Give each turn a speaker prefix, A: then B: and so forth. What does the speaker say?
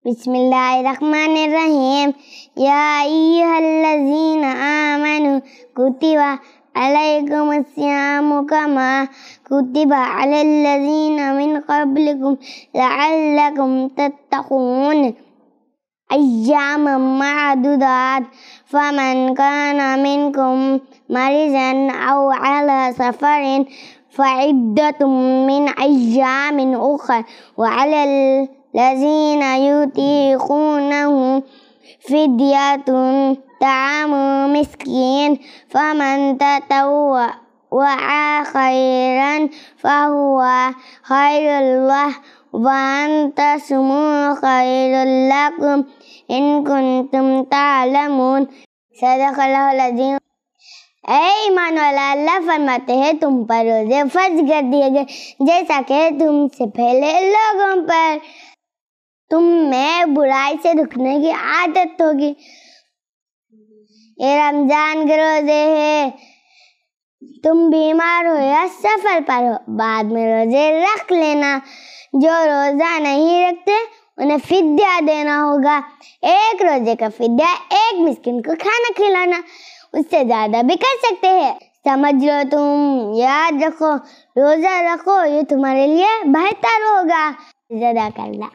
A: बिस्मिल्लाहिर्रहमानिर्रहीम। या अय्युहल्लज़ीना आमनू कुतिबा अलैकुमुस्सियामु कमा कुतिबा अलल्लज़ीना मिन क़ब्लिकुम लअल्लकुम तत्तक़ून। अय्यामम मअदूदात फमन काना मिनकुम मरीज़न औ अला सफ़रिन फ़इद्दतुम मिन अय्यामिन उख़र वअलल लज़ीना युतीक़ूनहु फ़िद्यतुन तआमु मिस्कीन फमन ततव्वअ खैरन फ़हुवा खैरुल लह वअन तसुमू खैरुल लकुम इन कुंतुम तालमून। सदक़ल्लाहुल अज़ीम। ऐ ईमान वाला, अल्लाह फरमाते हैं तुम पर रोजे फर्ज कर दिए गए जैसा कि तुमसे पहले लोगों पर तुम में बुराई से रुकने की आदत होगी। ये रमजान के रोजे हैं, तुम बीमार हो या सफर पर हो, बाद में रोजे रख लेना। जो रोजा नहीं रखते उन्हें फिद्या देना होगा। एक रोजे का फिद्या एक मिस्किन को खाना खिलाना, उससे ज्यादा भी कर सकते हैं। समझ लो, तुम याद रखो, रोजा रखो, ये तुम्हारे लिए बेहतर होगा। जज़ाकल्लाह।